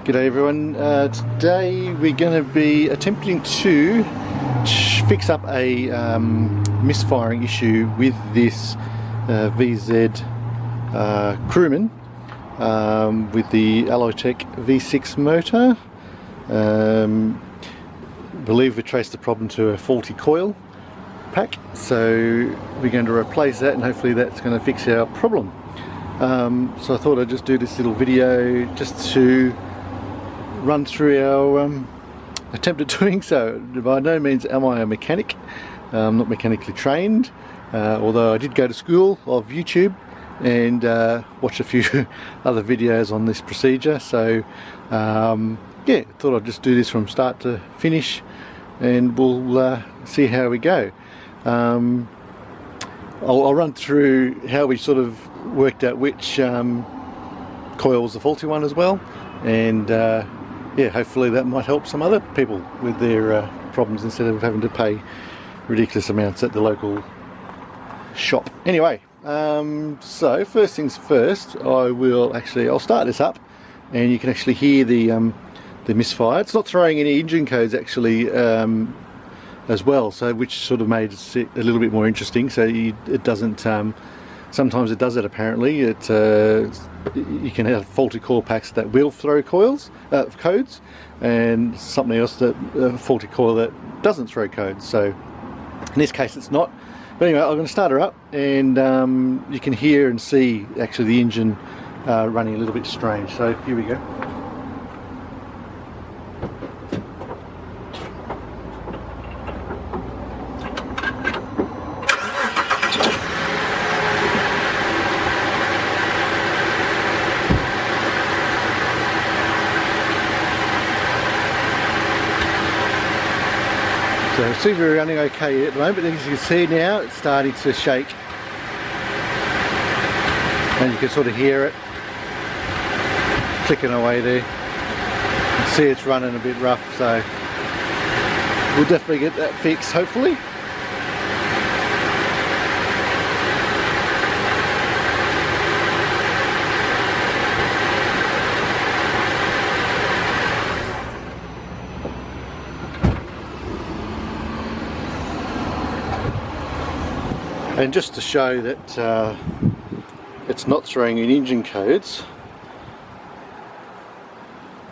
G'day everyone. Today we're going to be attempting to fix up a misfiring issue with this VZ Crewman with the Alloytec V6 motor. Believe we traced the problem to a faulty coil pack, so we're going to replace that and hopefully that's going to fix our problem. So I thought I'd just do this little video just to run through our attempt at doing so. By no means am I a mechanic. I'm not mechanically trained, although I did go to school of YouTube and watch a few other videos on this procedure. So yeah, thought I'd just do this from start to finish and we'll see how we go. I'll run through how we sort of worked out which coil was the faulty one as well, and yeah, hopefully that might help some other people with their problems instead of having to pay ridiculous amounts at the local shop. Anyway, so first things first, I'll start this up and you can actually hear the misfire. It's not throwing any engine codes actually as well, so which sort of made it a little bit more interesting. So it doesn't, sometimes it does it apparently. You can have faulty coil packs that will throw codes, and something else, that faulty coil that doesn't throw codes. So in this case it's not. But anyway, I'm going to start her up and you can hear and see actually the engine running a little bit strange. So here we go. So it seems to be running okay at the moment, but as you can see now it's starting to shake and you can sort of hear it clicking away there. You can see it's running a bit rough, so we'll definitely get that fixed hopefully. And just to show that it's not throwing in engine codes,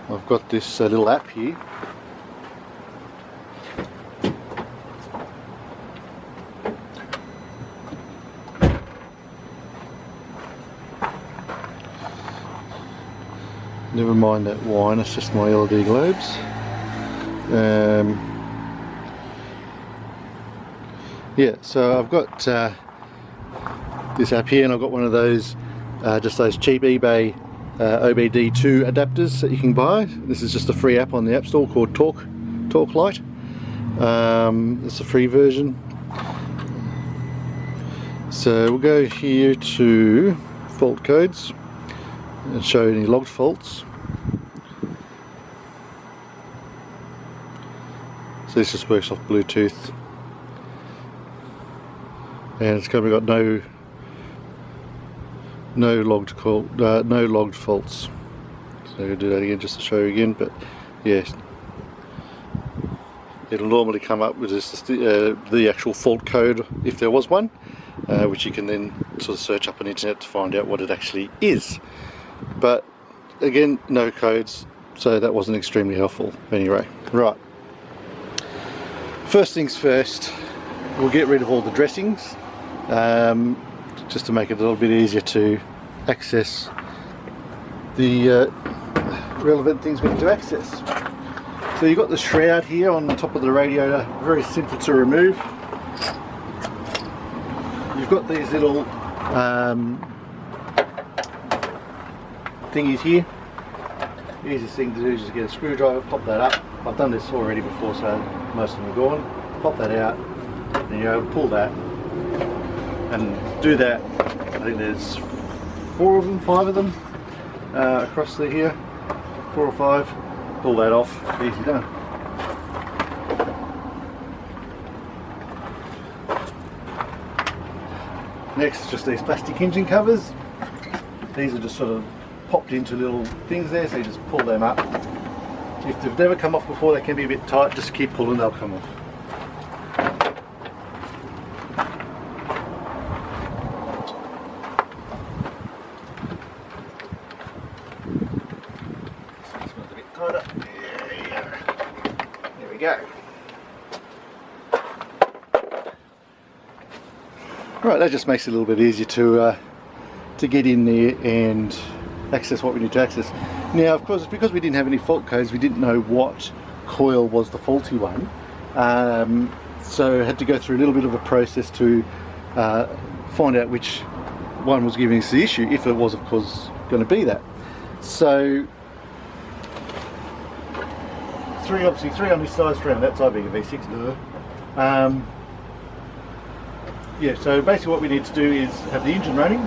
I've got this little app here. Never mind that whine, it's just my LED globes. Yeah, so I've got this app here, and I've got one of those, just those cheap eBay OBD2 adapters that you can buy. This is just a free app on the App Store called Talk Lite. It's a free version. So we'll go here to fault codes and show any logged faults. So this just works off Bluetooth. And it's currently got no logged faults. So I'll do that again just to show you again. But yeah, it'll normally come up with just the actual fault code if there was one, which you can then sort of search up on the internet to find out what it actually is. But again, no codes, so that wasn't extremely helpful. Anyway, right. First things first, we'll get rid of all the dressings. Just to make it a little bit easier to access the relevant things we need to access. So you've got the shroud here on the top of the radiator, very simple to remove. You've got these little thingies here. The easiest thing to do is just get a screwdriver, pop that up. I've done this already before, so most of them are gone. Pop that out, and you pull that. And do that, I think there's 4 of them, 5 of them across here, 4 or 5, pull that off, easy done. Next, just these plastic engine covers. These are just sort of popped into little things there, so you just pull them up. If they've never come off before, they can be a bit tight. Just keep pulling, they'll come off. This one's a bit tighter. There we go. Right, that just makes it a little bit easier to get in there and access what we need to access. Now, of course, because we didn't have any fault codes, we didn't know what coil was the faulty one. So I had to go through a little bit of a process to find out which one was giving us the issue, if it was, of course, going to be that. So, obviously three on this side, three on that side, being a V6. Yeah, so basically what we need to do is have the engine running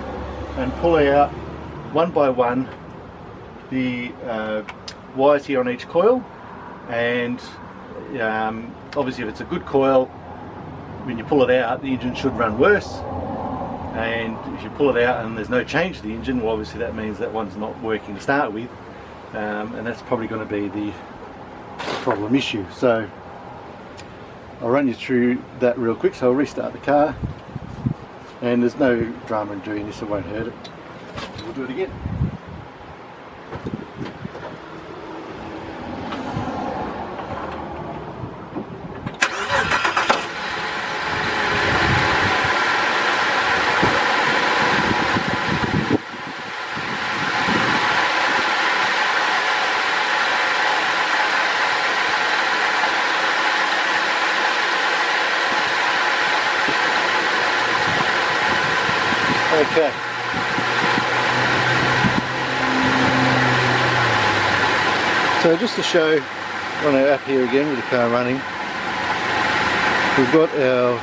and pull out one by one the wires here on each coil, and obviously if it's a good coil, when you pull it out the engine should run worse, and if you pull it out and there's no change to the engine, well obviously that means that one's not working to start with, and that's probably going to be the problem issue. So I'll run you through that real quick. So I'll restart the car, and there's no drama in doing this, it won't hurt it. We'll do it again. Okay. So just to show on our app here again with the car running, we've got our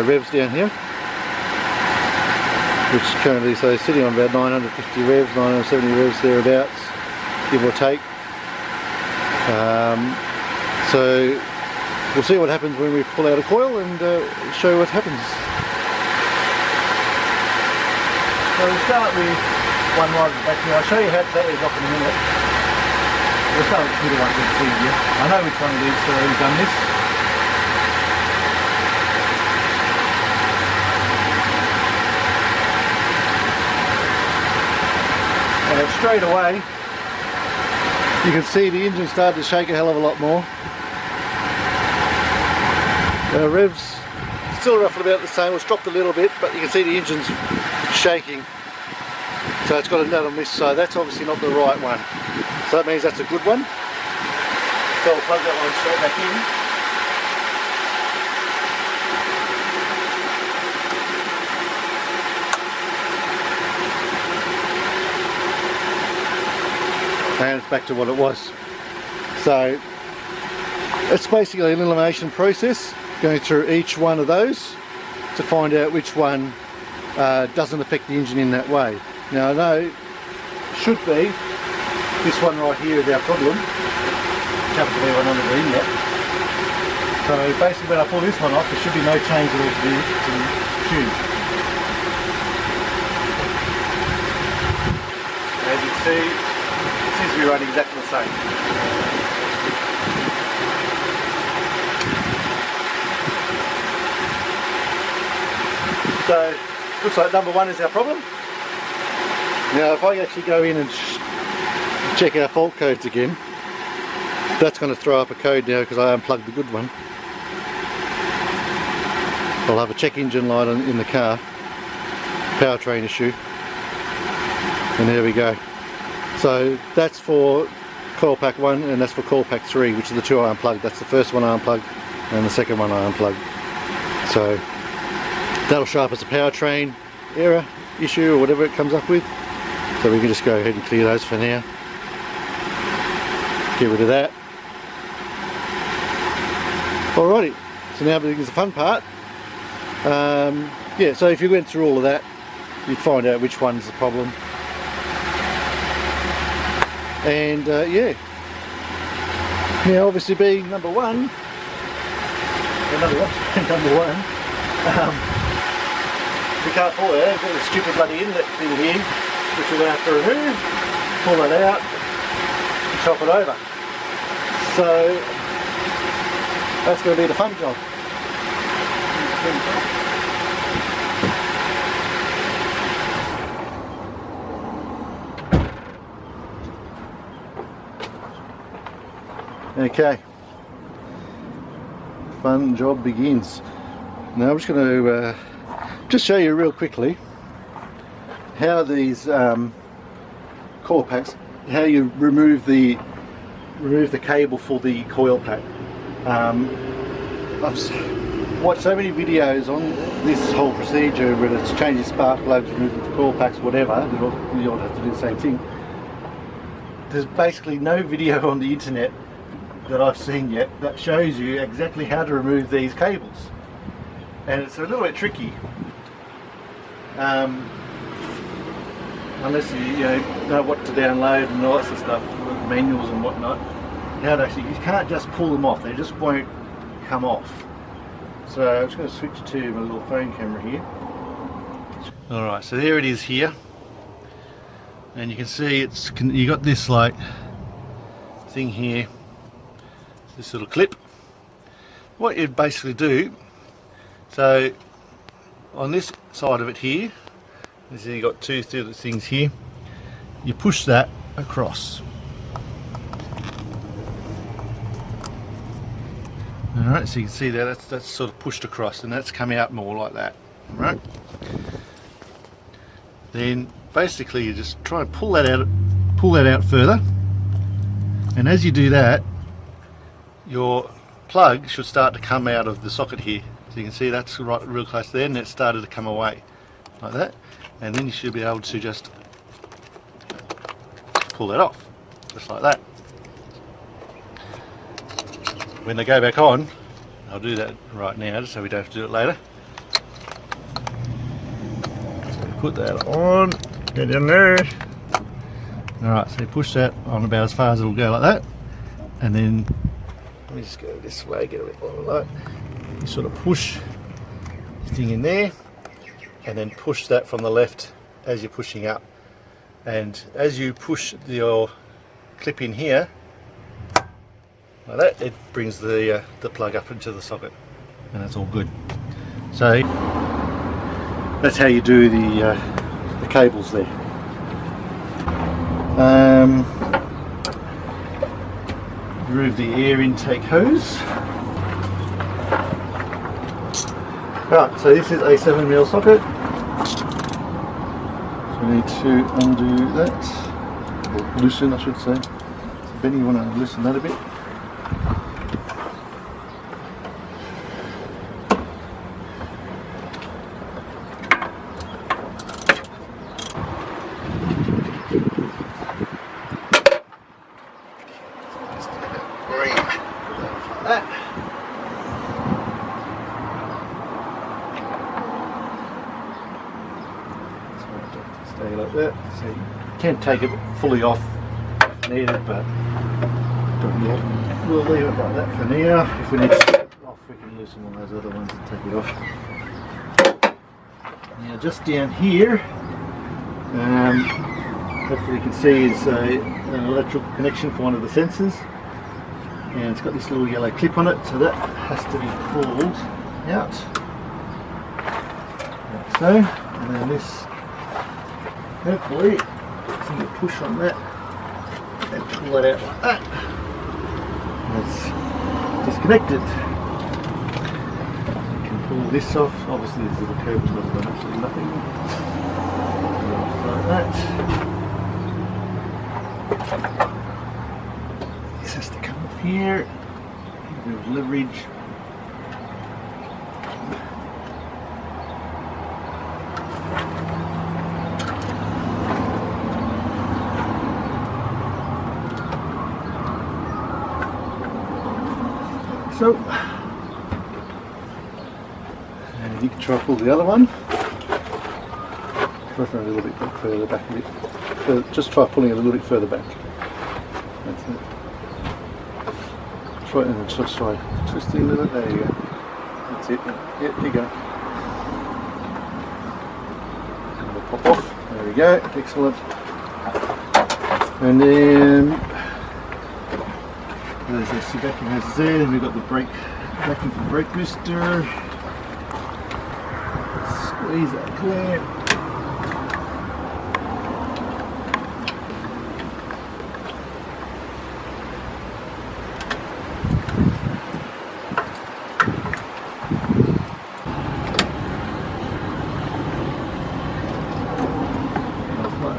revs down here, which currently, so sitting on about 950 revs, 970 revs thereabouts, give or take. So we'll see what happens when we pull out a coil and show you what happens. So we'll start with one right at the back here. I'll show you how that is off in a minute. We'll start with the middle one because it's easier. I know which one it is, so we've done this. And straight away, you can see the engine started to shake a hell of a lot more. Our revs still roughly about the same. It's dropped a little bit, but you can see the engine's shaking. So it's got a nut on this side. That's obviously not the right one. So that means that's a good one. So I'll plug that one straight back in. And it's back to what it was. So it's basically an elimination process, going through each one of those to find out which one doesn't affect the engine in that way. Now I know should be this one right here is our problem. Happens to be one under the inlet. So basically when I pull this one off, there should be no change at all to the tube. As you can see, it seems to be running exactly the same. So looks like number one is our problem. Now if I actually go in and check our fault codes again, that's going to throw up a code now because I unplugged the good one. I'll have a check engine light in the car, powertrain issue, and there we go. So that's for coil pack 1 and that's for coil pack 3, which are the two I unplugged. That's the first one I unplugged and the second one I unplugged. So that'll show up as a powertrain error issue or whatever it comes up with. So we can just go ahead and clear those for now. Get rid of that. Alrighty, so now begins the fun part. Yeah, so if you went through all of that, you'd find out which one's the problem. And yeah, now obviously being number one, we can't pull it, I've got a stupid bloody inlet thing here. which we're going to have to remove, pull it out, and chop it over. So that's going to be the fun job. Okay, fun job begins. Now I'm just going to just show you real quickly how these coil packs, how you remove the cable for the coil pack. I've watched so many videos on this whole procedure, whether it's changing spark plugs, removing the coil packs, whatever. You all have to do the same thing. There's basically no video on the internet that I've seen yet that shows you exactly how to remove these cables, and it's a little bit tricky unless you know what to download and all that sort of stuff, manuals and whatnot. How to actually, you can't just pull them off, they just won't come off. So I'm just going to switch to my little phone camera here. Alright, so there it is here, and you can see you got this like thing here, this little clip. What you'd basically do, so on this side of it here, you got two little things here, you push that across. Alright, so you can see that that's sort of pushed across, and that's come out more like that, right? Then basically you just try and pull that out further, and as you do that, your plug should start to come out of the socket here. So you can see that's right real close there, and it started to come away like that, and then you should be able to just pull that off just like that. When they go back on, I'll do that right now just so we don't have to do it later. So put that on, get in there. Alright, so you push that on about as far as it'll go like that, and then let me just go this way, get a bit more light. You sort of push the thing in there, and then push that from the left as you're pushing up. And as you push your clip in here, like that, it brings the plug up into the socket, and that's all good. So that's how you do the cables there. Remove the air intake hose. Right, so this is a 7mm socket. So we need to undo that, or loosen I should say. So Benny, you want to loosen that a bit? Stay like that. So you can take it fully off if needed, but don't yet. We'll leave it like that for now. If we need to take it off, we can loosen one of those other ones and take it off. Now just down here, hopefully you can see is an electrical connection for one of the sensors, and it's got this little yellow clip on it, so that has to be pulled out like so. And then this, hopefully you can push on that and pull it out like that, and it's disconnected. You can pull this off. Obviously this little cable doesn't do absolutely nothing. Like that. This has to come off here. A bit of leverage. So, and you can try to pull the other one. Try a little bit further back a bit. Just try pulling it a little bit further back. That's it. Try and just try twisting a little bit. There you go. That's it. Yep, there you go. And it'll pop off. There There we go, excellent. And then there's the vacuum hoses there, and we've got the brake vacuum for the brake booster. Squeeze that clear.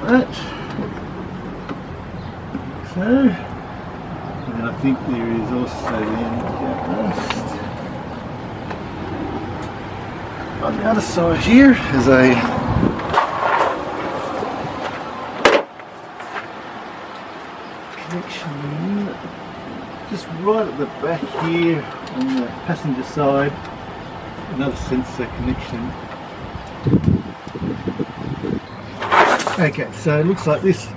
That. So, and then I think there is also then rust. On the other side here is a connection just right at the back here on the passenger side, another sensor connection. Okay, so it looks like this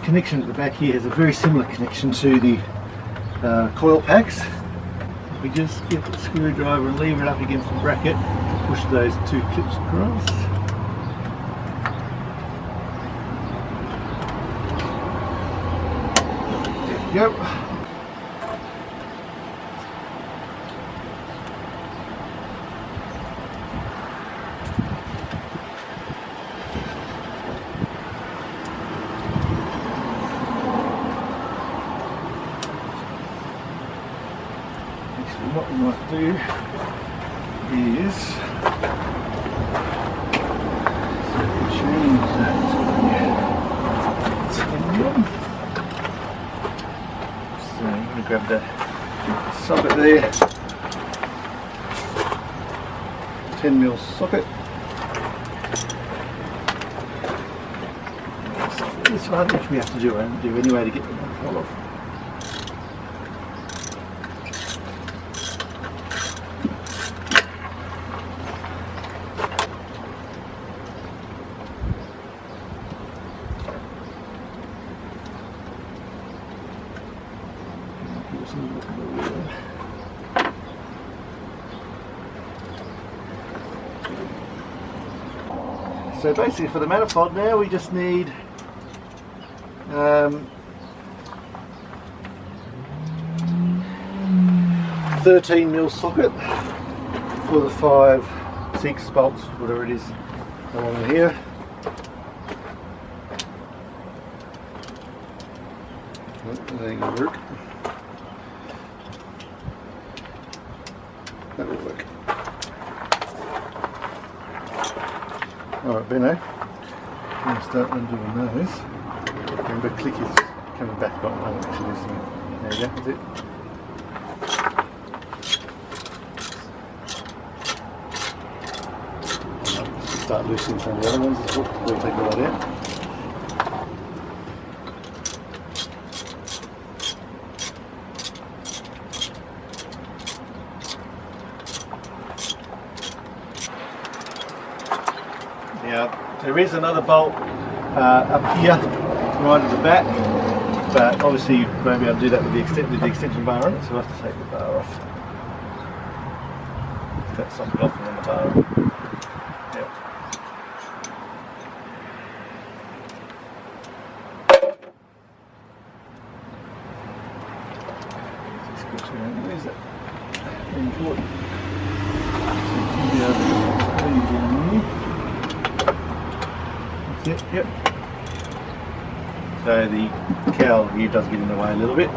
connection at the back here has a very similar connection to the coil packs. We just get the screwdriver and lever it up against the bracket to push those two clips across. There we go. What we might do is change that to 10 mil. So I'm going to grab the socket there, 10 mil socket. This one, which we have to do anyway to get the manifold off. So basically for the manifold now we just need 13 mil socket for the 5, 6 bolts, whatever it is along here. That ain't gonna work. That will work. Alright, Benno, I'm going to start undoing those. Remember, click is coming back on actually, isn't it? There you go, that's it. Start loosening some of the other ones as well. We'll take all that out. Now, there is another bolt up here, right at the back, but obviously you won't be able to do that with the extension bar on it, so we'll have to take the bar off. Take that socket off and then the bar on. Yep. Just go to where's that? Import. Yep. So the cowl here does get in the way a little bit,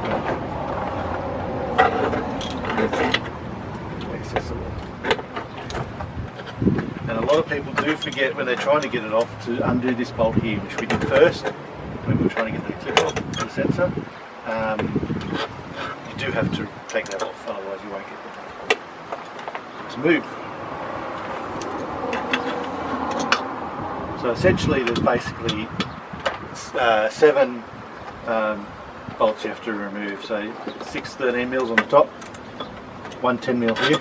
but it's accessible. And a lot of people do forget when they're trying to get it off to undo this bolt here, which we did first when we were trying to get the clip off the sensor. You do have to take that off, otherwise you won't get it to move. So essentially there's basically 7 bolts you have to remove. So 6 13 mils on the top, 1 10 mil here.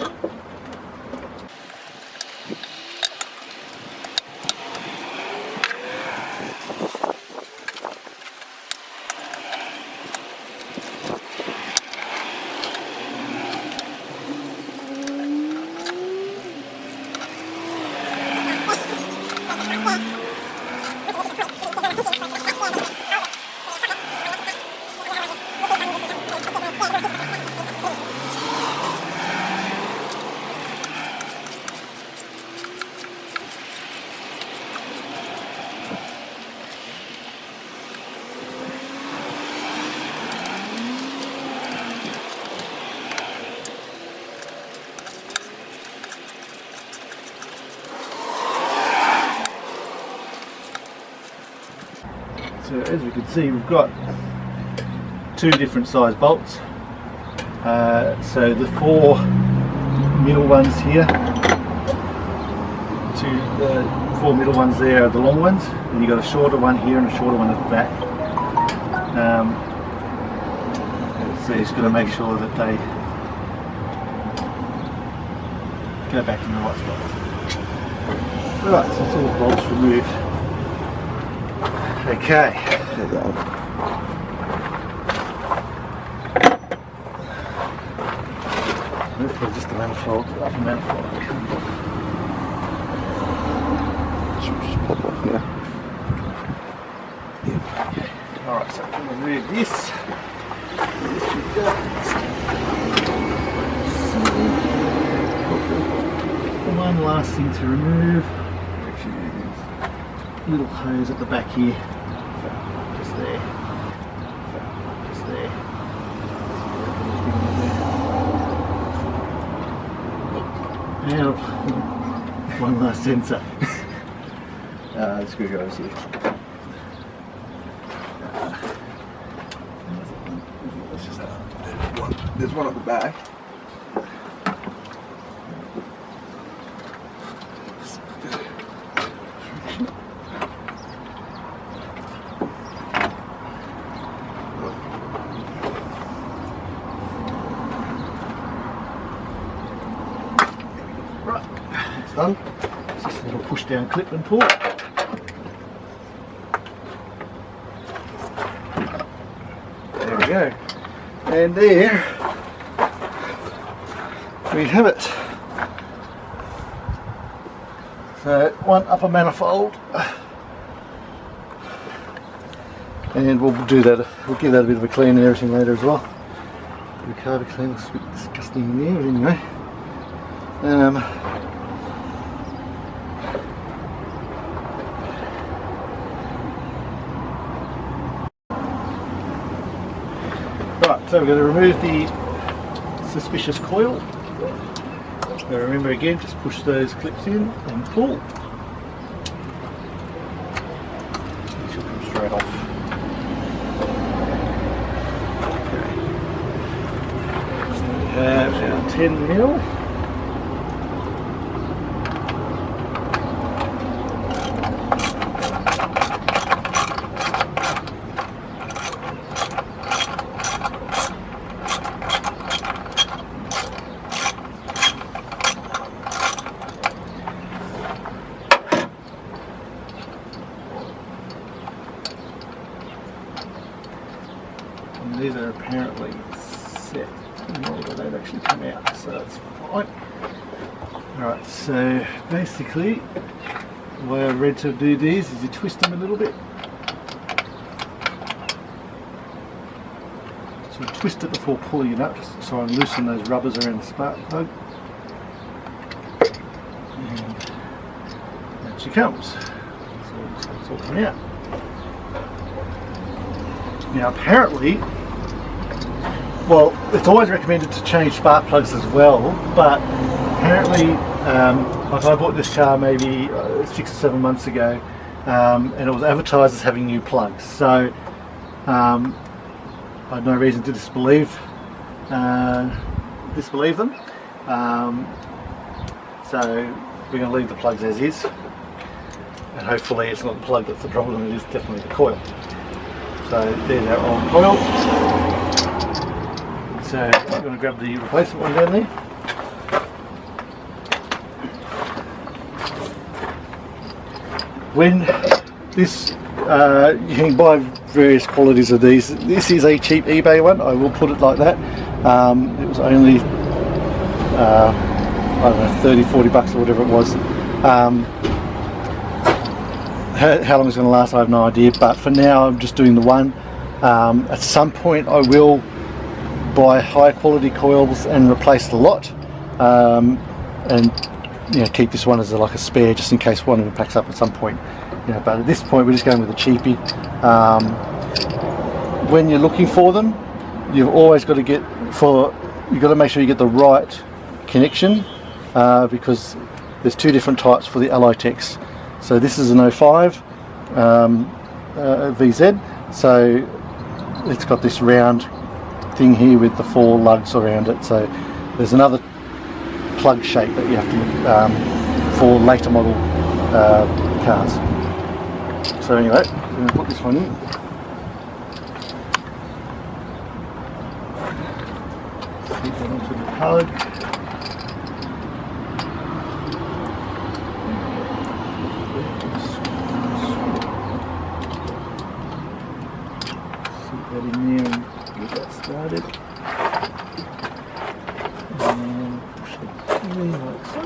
So as we can see, we've got two different size bolts. So the four middle ones here, the four middle ones there are the long ones, and you've got a shorter one here and a shorter one at the back. So you're just got to make sure that they go back in the right spot. Right, so it's all the bolts removed. Okay. There you go. This is just the manifold, upper manifold. Should just pop off now. Yeah. Alright, so I'm going to remove this. This we've got. So, one last thing to remove. Little hose at the back here. Just there. Just there. Now, one last sensor. Screwdrivers here. There's one at the back. Right, it's done. It's just a little push down clip and pull. There we go. And there we have it. So one upper manifold, and we'll do that. We'll give that a bit of a clean and everything later as well. The carb clean looks a bit disgusting in there, but anyway. Right, so we're going to remove the suspicious coil. Now remember again, just push those clips in and pull. It should come straight off. Okay. We have our 10mm. And these are apparently set in order they've actually come out, so that's fine. Alright, so basically the way I've read to do these is you twist them a little bit. So twist it before pulling it up, just to try and loosen those rubbers around the spark plug. And out she comes. So it's all coming out. Now apparently, well, it's always recommended to change spark plugs as well, but apparently, like I bought this car maybe 6 or 7 months ago, and it was advertised as having new plugs, so I had no reason to disbelieve them. So we're going to leave the plugs as is, and hopefully it's not the plug that's the problem, it is definitely the coil. So there's our old coil. So I'm going to grab the replacement one down there. When this, you can buy various qualities of these. This is a cheap eBay one, I will put it like that. It was only, I don't know, 30, 40 bucks or whatever it was. How long it's going to last I have no idea, but for now I'm just doing the one. At some point I will buy high quality coils and replace the lot, and keep this one as like a spare just in case one of them packs up at some point. But at this point we're just going with a cheapie. When you're looking for them, you've always got to you've got to make sure you get the right connection, because there's two different types for the Alloytecs. So this is an 05, VZ, so it's got this round thing here with the 4 lugs around it. So there's another plug shape that you have to look for later model cars. So anyway, I'm going to put this one in. Stick that onto the plug. Stick that in there and get that started. And push it in like so.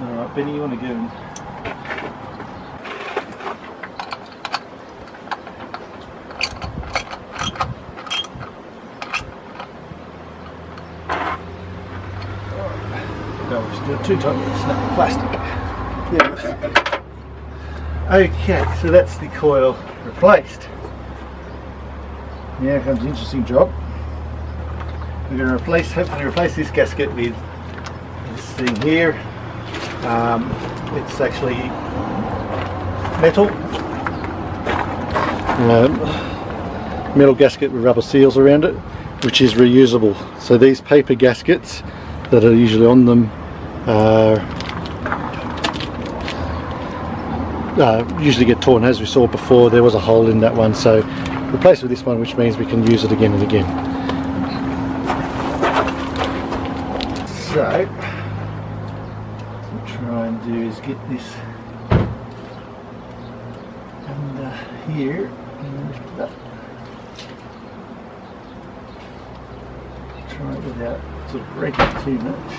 Alright, Benny, you want to go and too tight, snap the plastic. Yeah. Okay, so that's the coil replaced. Now comes the interesting job. We're going to hopefully replace this gasket with this thing here. It's actually metal. Metal gasket with rubber seals around it, which is reusable. So these paper gaskets that are usually on them usually get torn. As we saw before, there was a hole in that one, so replace with this one, which means we can use it again and again. So what we'll try and do is get this under here and lift it up. Try it without sort of breaking too much.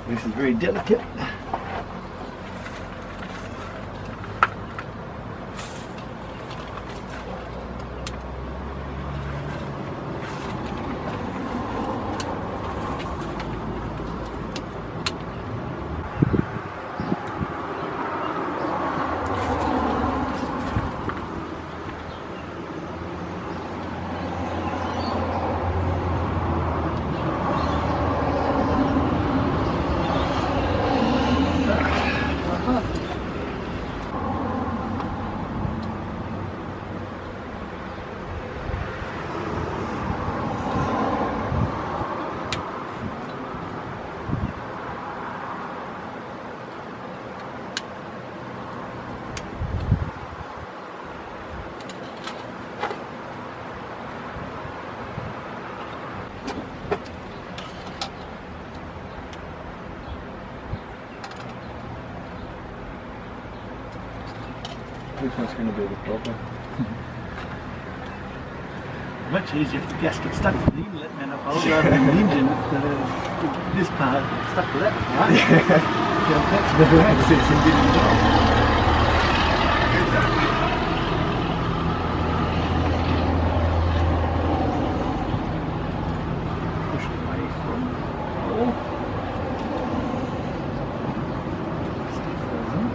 This is very delicate. This one's going to be the problem. Much easier if the gasket stuck to the inlet manifold rather than the engine. This part stuck to that part. That's better access and did the job. Push it away from the hole. Stay frozen.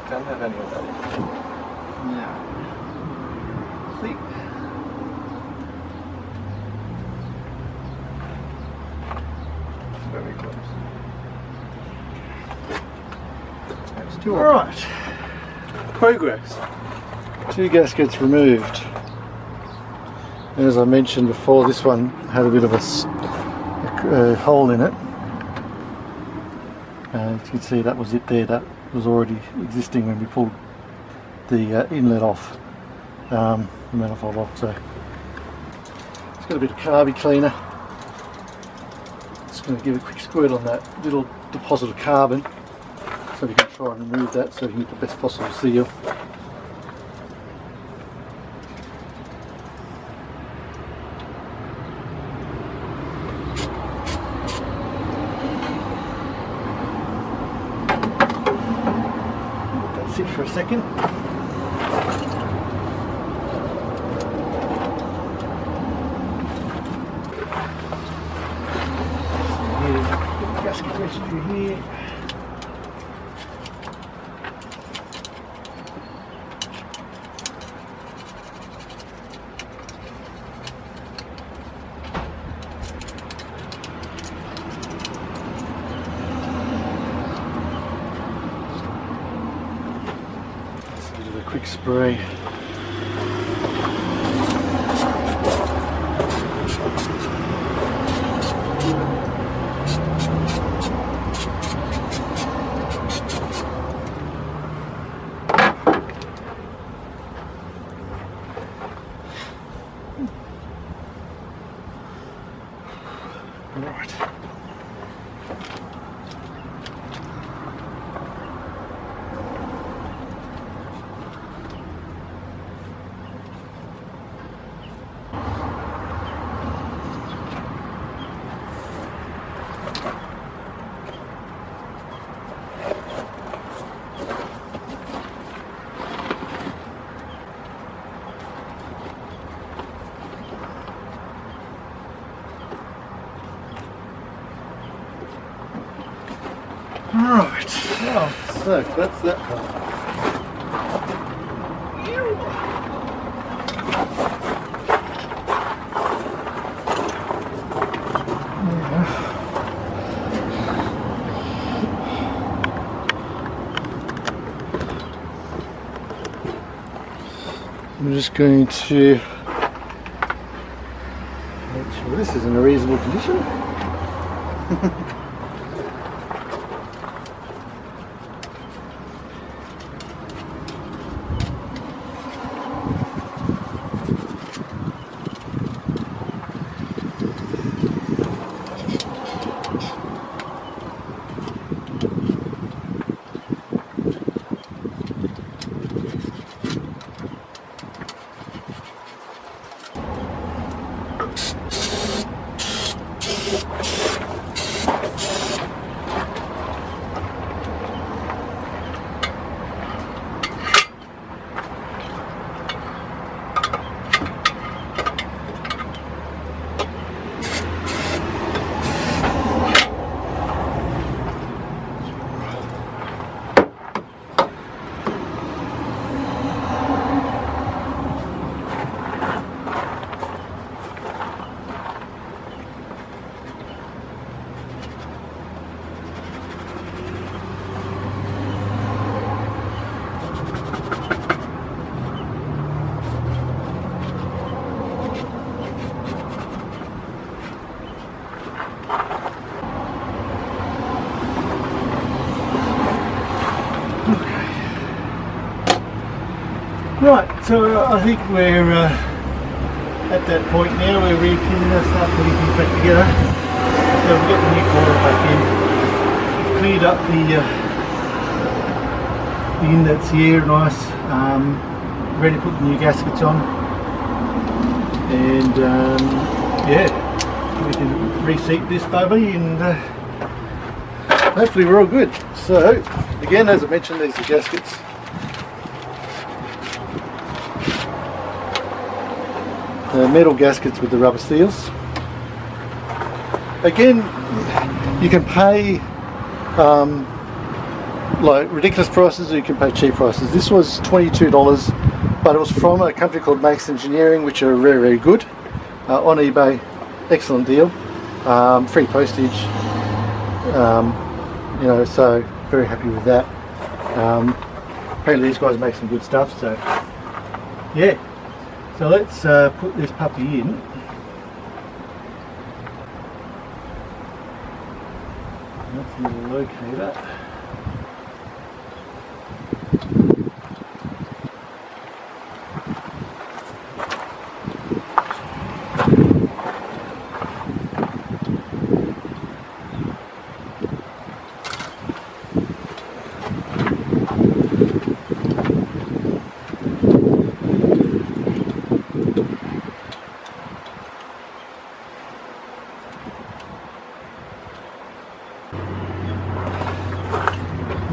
Can't have any of that. Now, see? Very close. That's two. Alright. Progress. 2 gaskets removed. As I mentioned before, this one had a bit of a hole in it. As you can see, that was it there. That was already existing when we pulled the inlet off, the manifold off. So it's got a bit of carby cleaner. Just going to give a quick squirt on that little deposit of carbon, so we can try and remove that so we can get the best possible seal. Sit for a second. Here's the gasket residue here. quick spray. Right. Right, so that's that part. I'm just going to make sure this is in a reasonable condition. Right, so I think we're at that point now where we can start putting things back together. So we've got the new coil back in. We've cleared up the inlets here, nice, ready to put the new gaskets on. And yeah, we can reseat this baby and hopefully we're all good. So again, as I mentioned, these are gaskets. Metal gaskets with the rubber seals. Again, you can pay like ridiculous prices or you can pay cheap prices. This was $22, but it was from a company called Max Engineering, which are very, very good. On eBay, excellent deal. Free postage, you know, so very happy with that. Apparently these guys make some good stuff, so yeah. So let's put this puppy in. That's the little locator.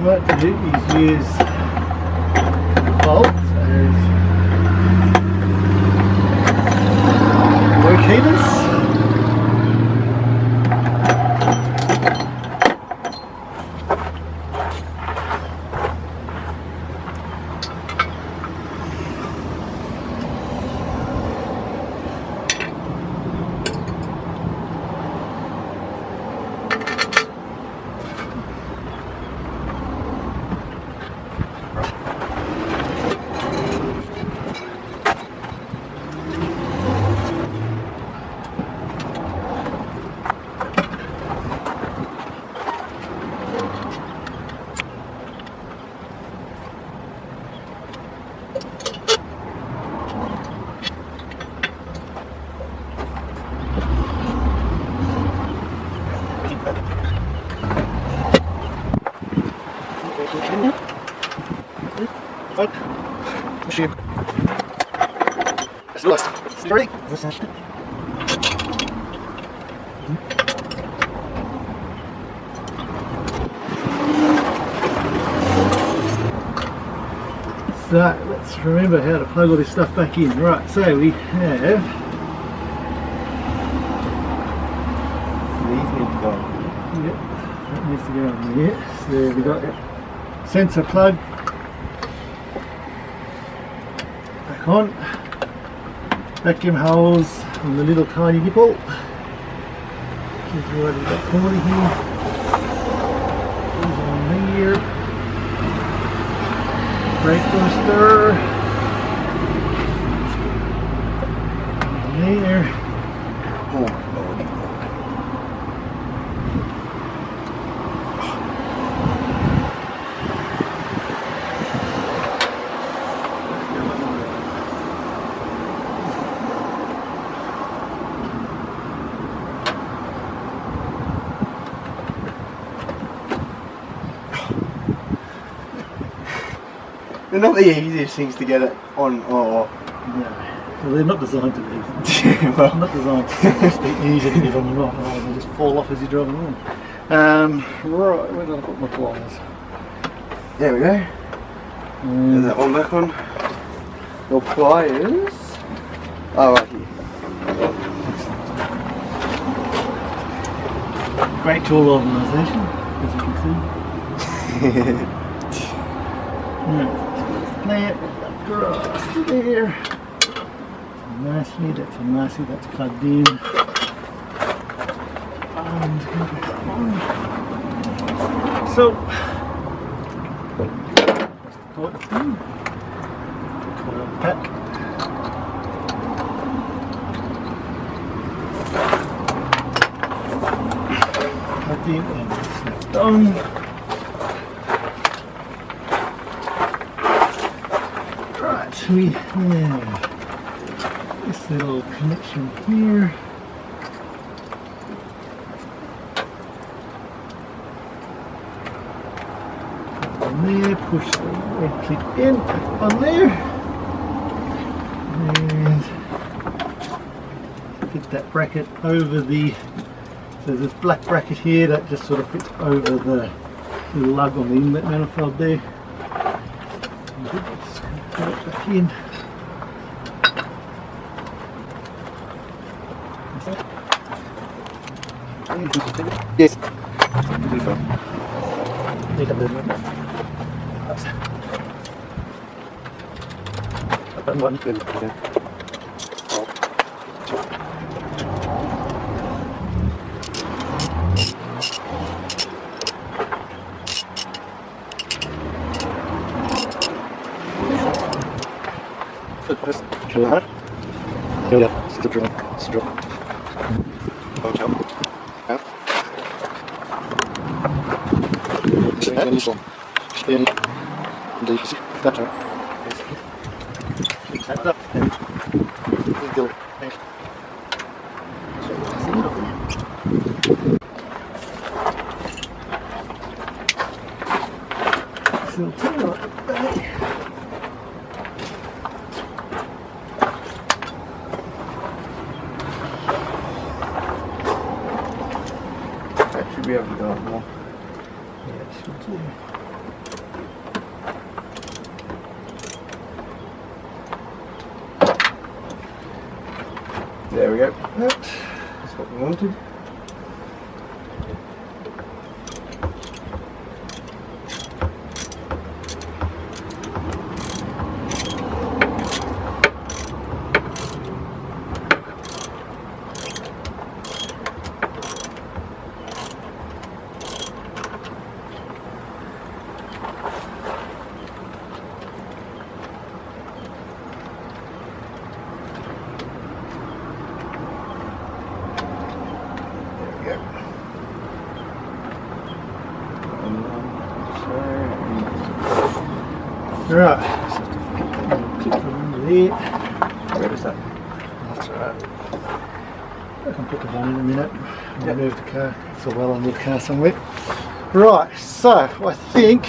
What to do is use bolts as locators. So let's remember how to plug all this stuff back in. Right, so we have These need to go. yep, that needs to go on there. So we've got sensor plug back on, vacuum hose on the little tiny nipple. Just right in that corner here. These on there. Brake booster. There. Oh, they're not the easiest things to get it on or... No. Well, they're not designed to be. Well, Not designed to just be easy to get on and off, otherwise they just fall off as you drive along. Right, where did I put my pliers? there we go. Put that one back on. Your pliers. Oh, right here. Great tool organisation, as you can see. Right, plant across there. Nicely, that's a nicely, that's plugged in. And so, that's the coil thing. Coil pack. Plugged in and snapped on. Right, we have this little connection here. On there, push the red clip in, on there, and fit that bracket over the. So there's this black bracket here that just sort of fits over the little lug on the inlet manifold there. Just put it back in. Yes. One. Should be able to go up more. Yeah, it should do. There we go. That's what we wanted. Right, so get that little clip from under there. Where is that? That's alright. I can put the one in a minute. I'll move the car. It's a well under the car somewhere. Right, so I think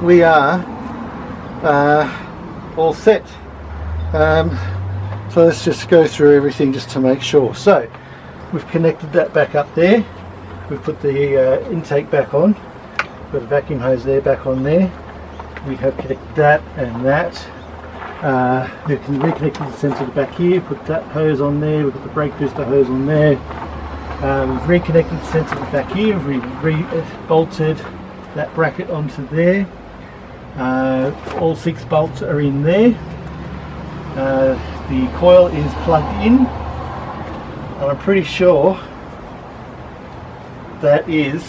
we are all set. So let's just go through everything just to make sure. So we've connected that back up there. We've put the intake back on. We've got a vacuum hose there, back on there. We have connected that and that. We can reconnect the sensor back here, put that hose on there. We've got the brake booster hose on there. We've reconnected the sensor back here. We've bolted that bracket onto there. All 6 bolts are in there. The coil is plugged in, and I'm pretty sure that is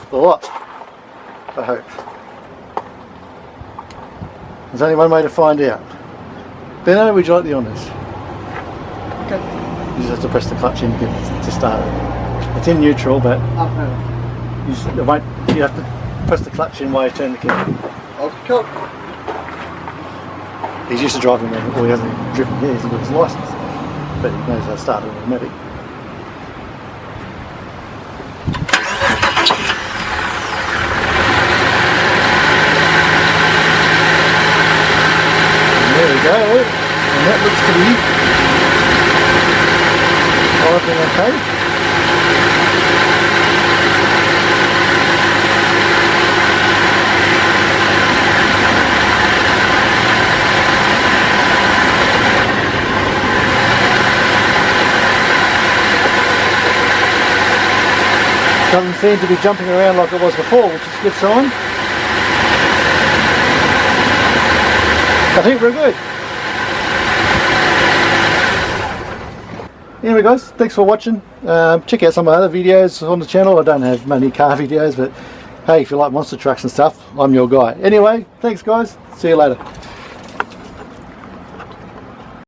the lot, I hope. There's only one way to find out. Benno, would you like the honours? Okay. You just have to press the clutch in to start it. It's in neutral, but you have to press the clutch in while you turn the key. Okay. He's used to driving manual, well, he hasn't driven years, he's got his licence, but he knows how to start an automatic. And there we go, and that looks to be working okay. Doesn't seem to be jumping around like it was before, which is a good sign. I think we're good. Anyway guys, thanks for watching. Check out some of my other videos on the channel. I don't have many car videos, but hey, if you like monster trucks and stuff, I'm your guy. Anyway, thanks guys. See you later.